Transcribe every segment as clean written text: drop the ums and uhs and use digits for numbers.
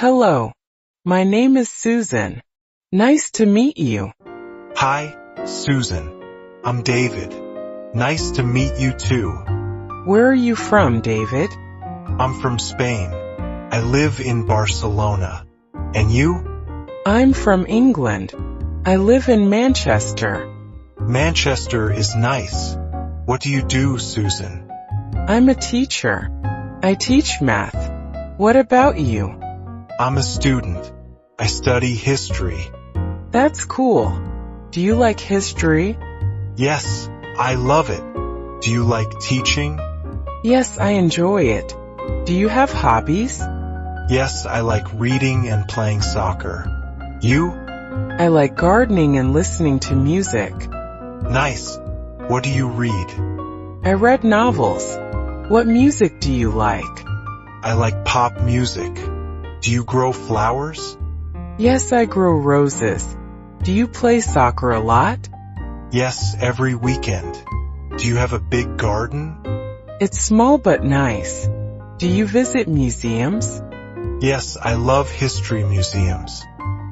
Hello. My name is Susan. Nice to meet you. Hi, Susan. I'm David. Nice to meet you too. Where are you from, David? I'm from Spain. I live in Barcelona. And you? I'm from England. I live in Manchester. Manchester is nice. What do you do, Susan? I'm a teacher. I teach math. What about you? I'm a student. I study history. That's cool. Do you like history? Yes, I love it. Do you like teaching? Yes, I enjoy it. Do you have hobbies? Yes, I like reading and playing soccer. You? I like gardening and listening to music. Nice. What do you read? I read novels. What music do you like? I like pop music. Do you grow flowers? Yes, I grow roses. Do you play soccer a lot? Yes, every weekend. Do you have a big garden? It's small but nice. Do you visit museums? Yes, I love history museums.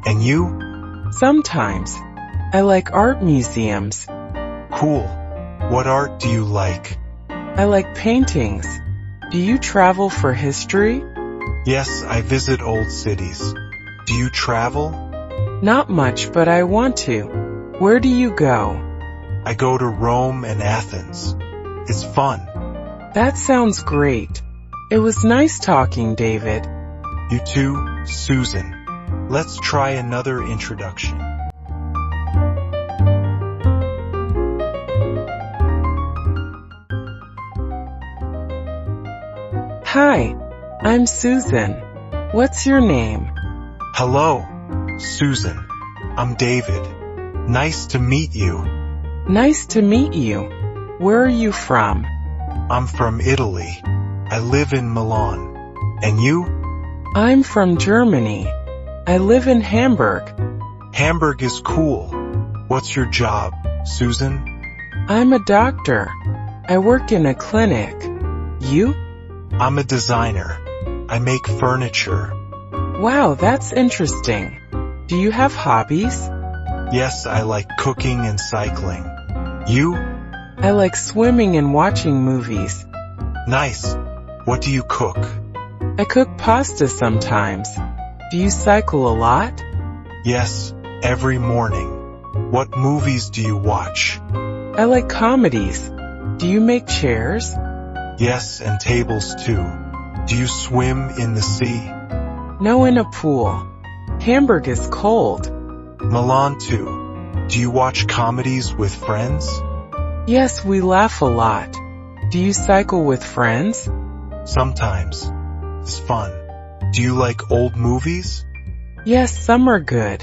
And you? Sometimes. I like art museums. Cool. What art do you like? I like paintings. Do you travel for history? Yes, I visit old cities. Do you travel? Not much, but I want to. Where do you go? I go to Rome and Athens. It's fun. That sounds great. It was nice talking, David. You too, Susan. Let's try another introduction. Hi, I'm Susan. What's your name? Hello, Susan. I'm David. Nice to meet you. Nice to meet you. Where are you from? I'm from Italy. I live in Milan. And you? I'm from Germany. I live in Hamburg. Hamburg is cool. What's your job, Susan? I'm a doctor. I work in a clinic. You? I'm a designer. I make furniture. Wow, that's interesting. Do you have hobbies? Yes, I like cooking and cycling. You? I like swimming and watching movies. Nice. What do you cook? I cook pasta sometimes. Do you cycle a lot? Yes, every morning. What movies do you watch? I like comedies. Do you make chairs? Yes, and tables too. Do you swim in the sea? No, in a pool. Hamburg is cold. Milan too. Do you watch comedies with friends? Yes, we laugh a lot. Do you cycle with friends? Sometimes. It's fun. Do you like old movies? Yes, some are good.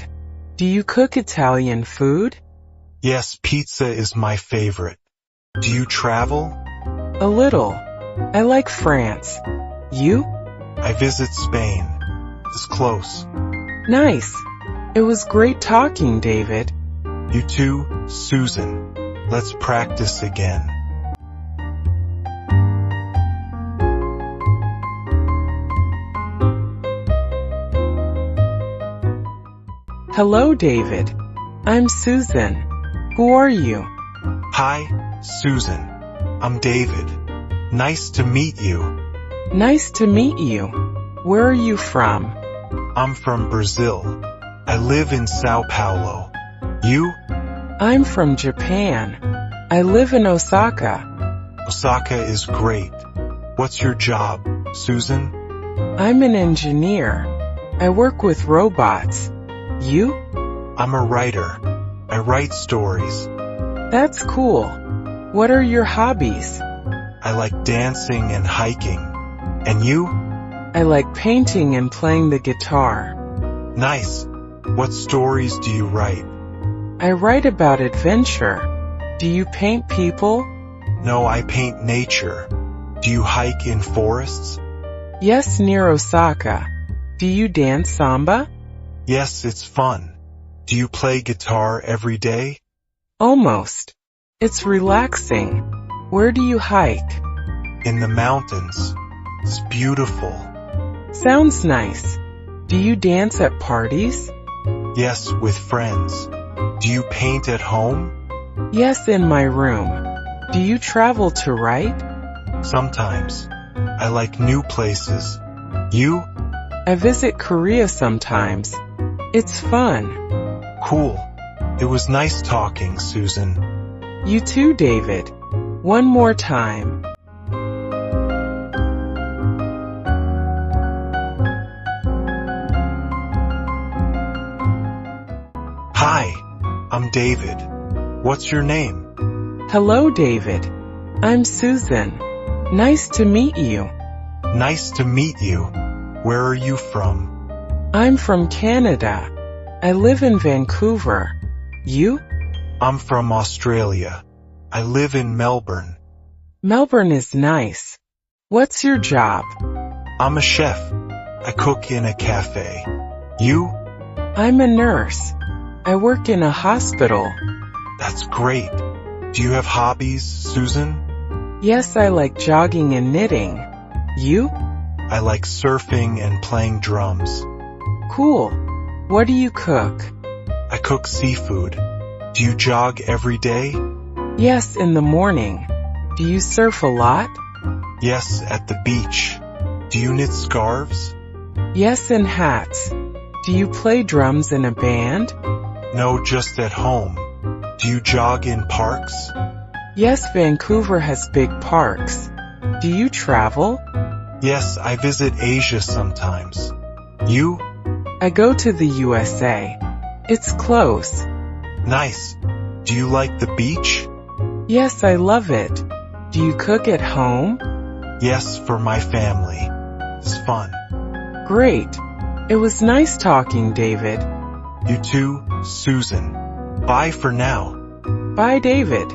Do you cook Italian food? Yes, pizza is my favorite. Do you travel? A little. I like France. You? I visit Spain. It's close. Nice. It was great talking, David. You too, Susan. Let's practice again. Hello, David. I'm Susan. Who are you? Hi, Susan. I'm David. Nice to meet you. Nice to meet you. Where are you from? I'm from Brazil. I live in Sao Paulo. You? I'm from Japan. I live in Osaka. Osaka is great. What's your job, Susan? I'm an engineer. I work with robots. You? I'm a writer. I write stories. That's cool. What are your hobbies? I like dancing and hiking. And you? I like painting and playing the guitar. Nice. What stories do you write? I write about adventure. Do you paint people? No, I paint nature. Do you hike in forests? Yes, near Osaka. Do you dance samba? Yes, it's fun. Do you play guitar every day? Almost. It's relaxing. Where do you hike? In the mountains. It's beautiful. Sounds nice. Do you dance at parties? Yes, with friends. Do you paint at home? Yes, in my room. Do you travel to write? Sometimes. I like new places. You? I visit Korea sometimes. It's fun. Cool. It was nice talking, Susan. You too, David. One more time. Hi, I'm David. What's your name? Hello, David. I'm Susan. Nice to meet you. Nice to meet you. Where are you from? I'm from Canada. I live in Vancouver. You? I'm from Australia. I live in Melbourne. Melbourne is nice. What's your job? I'm a chef. I cook in a cafe. You? I'm a nurse. I work in a hospital. That's great. Do you have hobbies, Susan? Yes, I like jogging and knitting. You? I like surfing and playing drums. Cool. What do you cook? I cook seafood. Do you jog every day? Yes, in the morning. Do you surf a lot? Yes, at the beach. Do you knit scarves? Yes, and hats. Do you play drums in a band? No, just at home. Do you jog in parks? Yes, Vancouver has big parks. Do you travel? Yes, I visit Asia sometimes. You? I go to the USA. It's close. Nice. Do you like the beach? Yes, I love it. Do you cook at home? Yes, for my family. It's fun. Great. It was nice talking, David. You too, Susan. Bye for now. Bye, David.